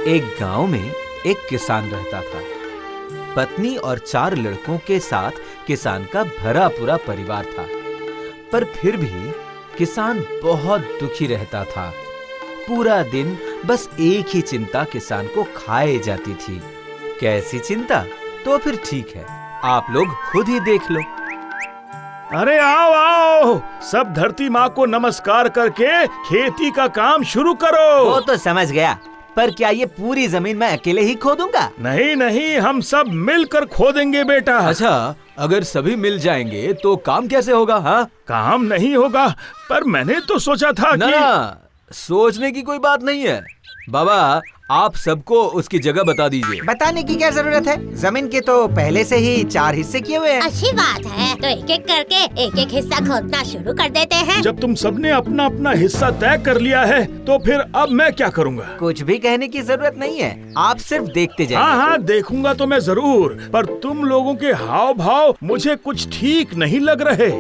एक गांव में एक किसान रहता था। पत्नी और 4 लड़कों के साथ किसान का भरा पूरा परिवार था। पर फिर भी किसान बहुत दुखी रहता था। पूरा दिन बस एक ही चिंता किसान को खाए जाती थी। कैसी चिंता? तो फिर ठीक है, आप लोग खुद ही देख लो। अरे आओ आओ, सब धरती माँ को नमस्कार करके खेती का काम शुरू करो। वो तो समझ गया, पर क्या ये पूरी जमीन मैं अकेले ही खोदूंगा? नहीं नहीं, हम सब मिलकर खोदेंगे बेटा। अच्छा, अगर सभी मिल जाएंगे तो काम कैसे होगा? हाँ, काम नहीं होगा, पर मैंने तो सोचा था कि... ना, सोचने की कोई बात नहीं है बाबा, आप सबको उसकी जगह बता दीजिए। बताने की क्या जरूरत है? जमीन के तो पहले से ही 4 हिस्से किए हुए हैं। अच्छी बात है, तो एक एक करके एक एक हिस्सा खोदना शुरू कर देते हैं। जब तुम सबने अपना अपना हिस्सा तय कर लिया है, तो फिर अब मैं क्या करूँगा? कुछ भी कहने की जरूरत नहीं है, आप सिर्फ देखते जाइए। हाँ हाँ, देखूंगा तो मैं जरूर, पर तुम लोगों के हाव भाव मुझे कुछ ठीक नहीं लग रहे।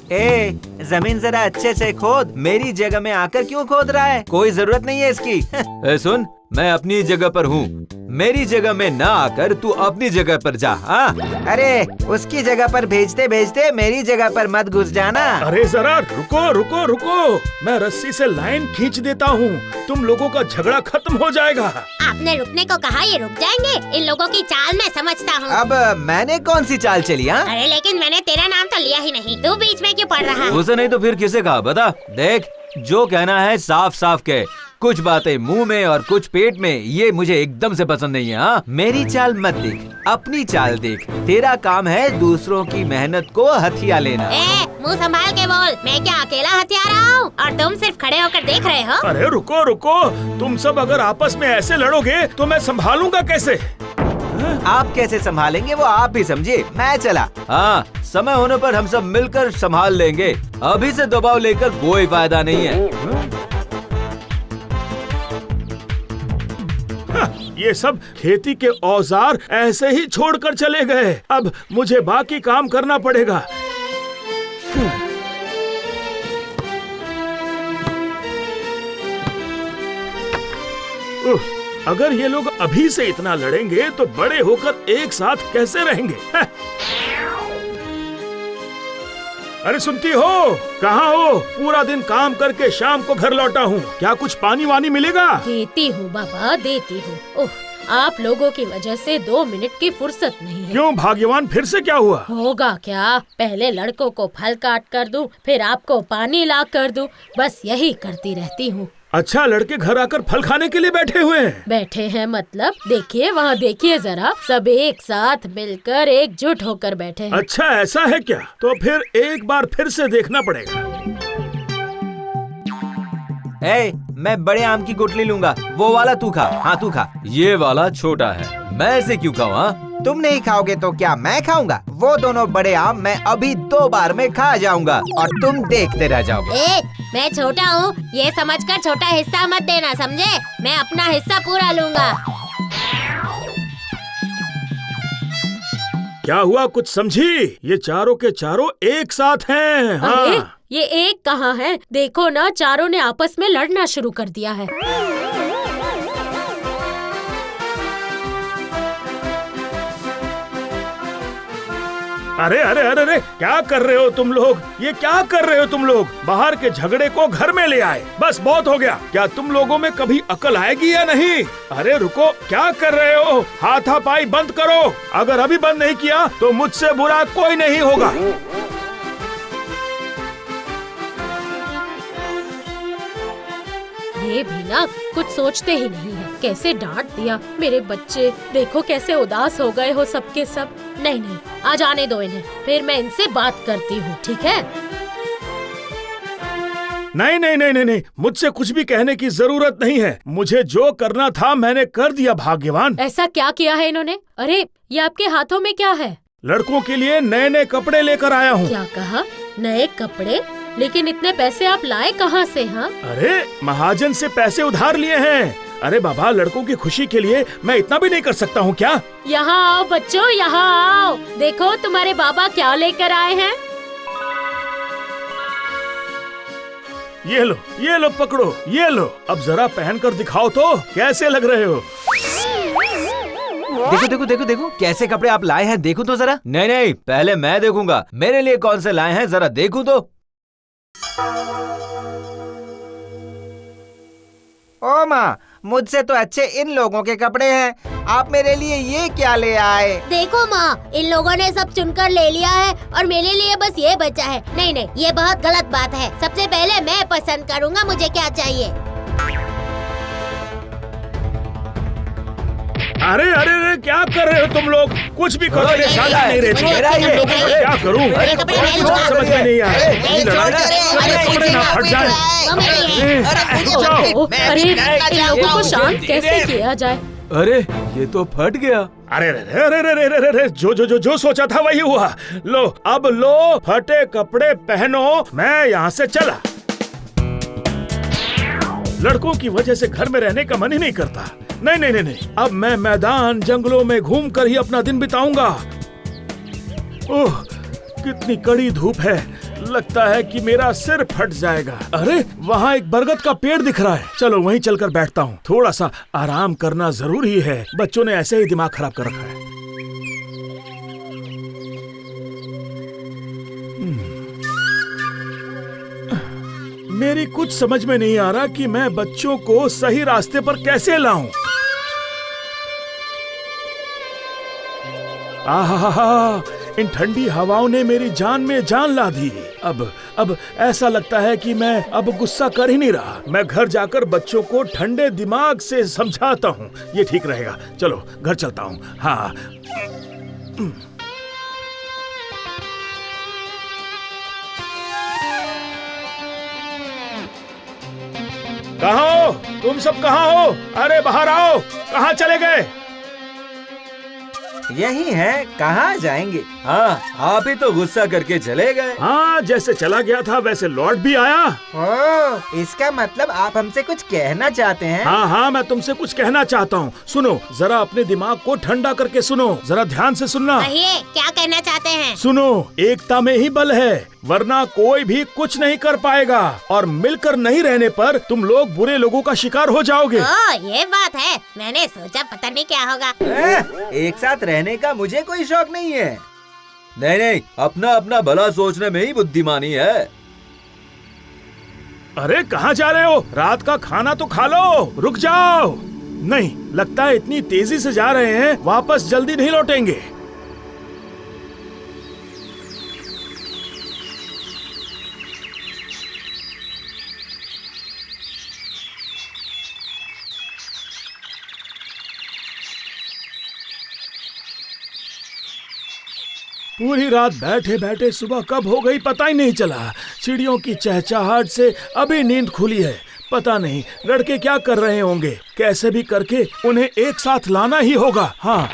ए, जमीन जरा अच्छे से खोद। मेरी जगह में आकर क्यों खोद रहा है? कोई जरूरत नहीं है इसकी। ए सुन, मैं अपनी जगह पर हूँ, मेरी जगह में ना आकर तू अपनी जगह पर जा। हाँ? अरे उसकी जगह पर भेजते भेजते मेरी जगह पर मत घुस जाना। अरे जरा रुको रुको रुको, मैं रस्सी से लाइन खींच देता हूँ, तुम लोगों का झगड़ा खत्म हो जाएगा। आपने रुकने को कहा, ये रुक जाएंगे। इन लोगों की चाल मैं समझता हूँ। अब मैंने कौन सी चाल चली? हाँ, अरे लेकिन मैंने तेरा नाम तो लिया ही नहीं, तू बीच में क्यों पड़ रहा है? उसे नहीं तो फिर किसे कहा? बता। देख, जो कहना है साफ साफ कह, कुछ बातें मुंह में और कुछ पेट में, ये मुझे एकदम से पसंद नहीं है। हाँ? मेरी चाल मत देख, अपनी चाल देख। तेरा काम है दूसरों की मेहनत को हथिया लेना। ए, मुंह संभाल के बोल। मैं क्या अकेला हथिया रहा हूँ और तुम सिर्फ खड़े होकर देख रहे हो? अरे रुको रुको, तुम सब अगर आपस में ऐसे लड़ोगे तो मैं संभालूंगा कैसे? आप कैसे संभालेंगे वो आप ही समझिए, मैं चला। हाँ, समय होने पर हम सब मिलकर संभाल लेंगे। अभी से दबाव लेकर कोई फायदा नहीं है। ये सब खेती के औजार ऐसे ही छोड़कर चले गए। अब मुझे बाकी काम करना पड़ेगा। अगर ये लोग अभी से इतना लड़ेंगे तो बड़े होकर एक साथ कैसे रहेंगे? अरे सुनती हो? कहाँ हो? पूरा दिन काम करके शाम को घर लौटा हूँ, क्या कुछ पानी वानी मिलेगा? देती हूँ बाबा, देती हूँ। ओह, आप लोगों की वजह से 2 मिनट की फुर्सत नहीं है। क्यों भाग्यवान, फिर से क्या हुआ? होगा क्या, पहले लड़कों को फल काट कर दूं, फिर आपको पानी ला कर दूं, बस यही करती रहती हूँ। अच्छा, लड़के घर आकर फल खाने के लिए बैठे हुए हैं? बैठे हैं मतलब? देखिए वहाँ देखिए जरा, सब एक साथ मिलकर एकजुट होकर बैठे हैं। अच्छा ऐसा है क्या? तो फिर एक बार फिर से देखना पड़ेगा। ए, मैं बड़े आम की गुठली लूंगा, वो वाला तू खा। हाँ तू खा। ये वाला छोटा है, मैं इसे क्यों खाऊं? हाँ? तुम नहीं खाओगे तो क्या मैं खाऊंगा? वो दोनों बड़े आम मैं अभी 2 बार में खा जाऊंगा और तुम देखते रह जाओगे। ए, मैं छोटा हूँ, ये समझकर छोटा हिस्सा मत देना, समझे? मैं अपना हिस्सा पूरा लूंगा। क्या हुआ, कुछ समझी? ये चारों के चारों एक साथ हैं। हाँ। अरे ये एक कहाँ है? देखो ना, चारों ने आपस में लड़ना शुरू कर दिया है। अरे अरे अरे अरे, क्या कर रहे हो तुम लोग? ये क्या कर रहे हो तुम लोग? बाहर के झगड़े को घर में ले आए, बस बहुत हो गया। क्या तुम लोगों में कभी अकल आएगी या नहीं? अरे रुको, क्या कर रहे हो? हाथापाई बंद करो। अगर अभी बंद नहीं किया तो मुझसे बुरा कोई नहीं होगा। ये भी ना कुछ सोचते ही नहीं है, कैसे डांट दिया। मेरे बच्चे देखो कैसे उदास हो गए हो सबके सब। नहीं नहीं, आज आने दो इन्हें, फिर मैं इनसे बात करती हूँ, ठीक है? नहीं नहीं नहीं नहीं नहीं, मुझसे कुछ भी कहने की जरूरत नहीं है। मुझे जो करना था मैंने कर दिया भाग्यवान। ऐसा क्या किया है इन्होंने? अरे ये आपके हाथों में क्या है? लड़कों के लिए नए नए कपड़े लेकर आया हूँ। क्या कहा? नए कपड़े? लेकिन इतने पैसे आप लाए कहाँ से? हाँ, अरे महाजन से पैसे उधार लिए हैं। अरे बाबा, लड़कों की खुशी के लिए मैं इतना भी नहीं कर सकता हूँ क्या? यहाँ आओ बच्चों, यहाँ आओ। देखो तुम्हारे बाबा क्या लेकर आए हैं। ये लो पकड़ो, ये लो। अब जरा पहन कर दिखाओ तो कैसे लग रहे हो। देखो देखो देखो देखो कैसे कपड़े आप लाए हैं, देखो तो जरा। नहीं नहीं, पहले मैं देखूंगा मेरे लिए कौन से लाए हैं, जरा देखूं तो। ओ माँ, मुझसे तो अच्छे इन लोगों के कपड़े हैं। आप मेरे लिए ये क्या ले आए? देखो माँ, इन लोगों ने सब चुनकर ले लिया है और मेरे लिए बस ये बचा है। नहीं नहीं, ये बहुत गलत बात है। सबसे पहले मैं पसंद करूँगा मुझे क्या चाहिए। अरे अरे अरे, क्या कर रहे हो तुम लोग? कुछ भी करो, ये शादी नहीं रहती। क्या करूं? समझ में नहीं आ रहा। कपड़े ना फट जाए। अरे इन लोगों को शांत कैसे किया जाए? अरे ये तो फट गया। अरे अरे अरे अरे अरे अरे, जो सोचा था वही हुआ। लो अब लो, फटे कपड़े पहनो, मैं यहाँ से चला। लड़कों की वजह से घर में रहने का मन ही नहीं करता। नहीं नहीं नहीं नहीं, अब मैं मैदान जंगलों में घूम कर ही अपना दिन बिताऊंगा। ओह, कितनी कड़ी धूप है, लगता है कि मेरा सिर फट जाएगा। अरे वहाँ एक बरगद का पेड़ दिख रहा है, चलो वहीं चलकर बैठता हूँ। थोड़ा सा आराम करना जरूरी है, बच्चों ने ऐसे ही दिमाग खराब कर रखा है। मेरी कुछ समझ में नहीं आ रहा कि मैं बच्चों को सही रास्ते पर कैसे लाऊं। आहा, इन ठंडी हवाओं ने मेरी जान में जान ला दी। अब ऐसा लगता है कि मैं अब गुस्सा कर ही नहीं रहा। मैं घर जाकर बच्चों को ठंडे दिमाग से समझाता हूँ, ये ठीक रहेगा। चलो घर चलता हूँ। हाँ, कहाँ हो तुम सब? कहाँ हो? अरे बाहर आओ, कहाँ चले गए? यही है, कहाँ जाएंगे? हाँ, आप ही तो गुस्सा करके चले गए। हाँ, जैसे चला गया था वैसे लौट भी आया। ओह, इसका मतलब आप हमसे कुछ कहना चाहते हैं? हाँ हाँ, मैं तुमसे कुछ कहना चाहता हूँ। सुनो, जरा अपने दिमाग को ठंडा करके सुनो, जरा ध्यान से सुनना। कहिए, क्या कहना चाहते हैं? सुनो, एकता में ही बल है, वरना कोई भी कुछ नहीं कर पाएगा। और मिलकर नहीं रहने पर तुम लोग बुरे लोगों का शिकार हो जाओगे। ओह, ये बात है। मैंने सोचा पता नहीं क्या होगा। एक साथ रहने का मुझे कोई शौक नहीं है। नहीं नहीं, अपना अपना भला सोचने में ही बुद्धिमानी है। अरे कहाँ जा रहे हो? रात का खाना तो खा लो, रुक जाओ। नहीं, लगता है इतनी तेजी से जा रहे हैं, वापस जल्दी नहीं लौटेंगे। पूरी रात बैठे बैठे सुबह कब हो गई पता ही नहीं चला। चिड़ियों की चहचहाहट से अभी नींद खुली है। पता नहीं लड़के क्या कर रहे होंगे। कैसे भी करके उन्हें एक साथ लाना ही होगा। हाँ,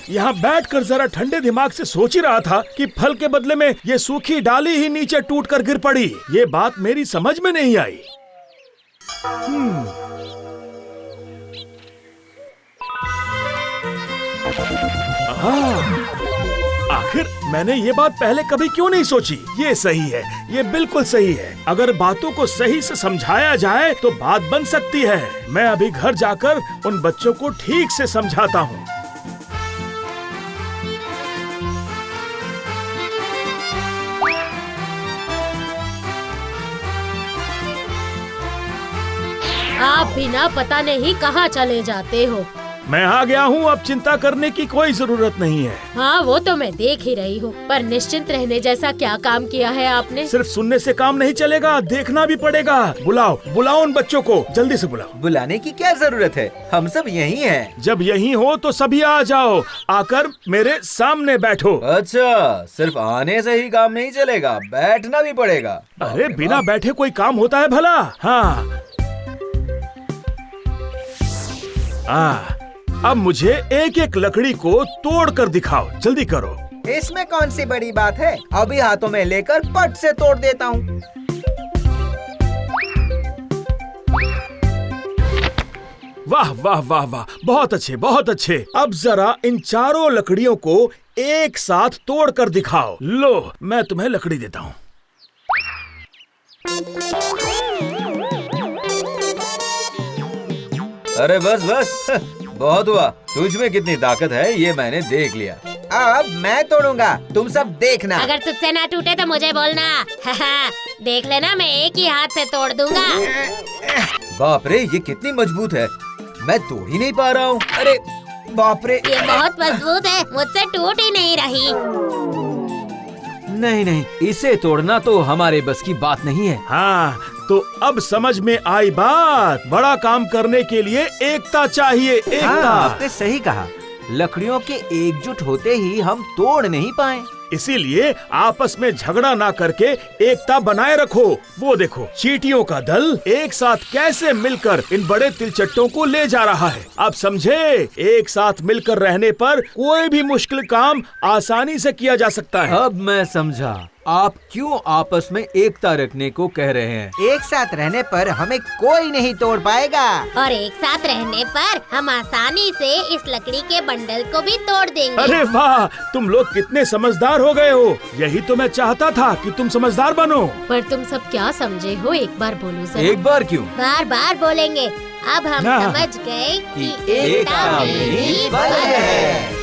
यहाँ बैठकर जरा ठंडे दिमाग से सोच ही रहा था कि फल के बदले में ये सूखी डाली ही नीचे टूटकर गिर पड़ी। ये बात मेरी समझ में नहीं आई। आखिर मैंने ये बात पहले कभी क्यों नहीं सोची? ये सही है, ये बिल्कुल सही है। अगर बातों को सही से समझाया जाए तो बात बन सकती है। मैं अभी घर जाकर उन बच्चों को ठीक से समझाता हूँ। आप बिना पता नहीं कहाँ चले जाते हो। मैं आ गया हूँ, अब चिंता करने की कोई जरूरत नहीं है। हाँ, वो तो मैं देख ही रही हूँ, पर निश्चिंत रहने जैसा क्या काम किया है आपने? सिर्फ सुनने से काम नहीं चलेगा, देखना भी पड़ेगा। बुलाओ बुलाओ उन बच्चों को, जल्दी से बुलाओ। बुलाने की क्या जरूरत है, हम सब यहीं हैं। जब यहीं हो तो सभी आ जाओ, आकर मेरे सामने बैठो। अच्छा, सिर्फ आने से ही काम नहीं चलेगा, बैठना भी पड़ेगा। अरे बिना बैठे कोई काम होता है भला? हाँ, अब मुझे एक एक लकड़ी को तोड़ कर दिखाओ, जल्दी करो। इसमें कौन सी बड़ी बात है, अभी हाथों में लेकर पट से तोड़ देता हूँ। वाह वाह वाह वाह, बहुत अच्छे बहुत अच्छे। अब जरा इन चारों लकड़ियों को एक साथ तोड़ कर दिखाओ। लो, मैं तुम्हें लकड़ी देता हूँ। अरे बस बस, बहुत हुआ। तुझ में कितनी ताकत है ये मैंने देख लिया। अब मैं तोड़ूंगा, तुम सब देखना। अगर तुझसे ना टूटे तो मुझे बोलना। देख लेना, मैं एक ही हाथ से तोड़ दूंगा। बाप रे, ये कितनी मजबूत है, मैं तोड़ ही नहीं पा रहा हूँ। अरे बाप रे, ये बहुत मजबूत है, मुझसे टूट ही नहीं रही। नहीं नहीं, इसे तोड़ना तो हमारे बस की बात नहीं है। हाँ, तो अब समझ में आई बात। बड़ा काम करने के लिए एकता चाहिए, एकता। हाँ, आपने सही कहा। लकड़ियों के एकजुट होते ही हम तोड़ नहीं पाए। इसीलिए आपस में झगड़ा ना करके एकता बनाए रखो। वो देखो, चींटियों का दल एक साथ कैसे मिलकर इन बड़े तिलचट्टों को ले जा रहा है। अब समझे, एक साथ मिलकर रहने पर कोई भी मुश्किल काम आसानी से किया जा सकता है। अब मैं समझा आप क्यों आपस में एकता रखने को कह रहे हैं। एक साथ रहने पर हमें कोई नहीं तोड़ पाएगा। और एक साथ रहने पर हम आसानी से इस लकड़ी के बंडल को भी तोड़ देंगे। अरे वाह, तुम लोग कितने समझदार हो गए हो। यही तो मैं चाहता था कि तुम समझदार बनो। पर तुम सब क्या समझे हो, एक बार बोलो जरा। एक बार क्यों? बार बार बोलेंगे। अब हम ना। समझ गए कि एकता में ही बल है।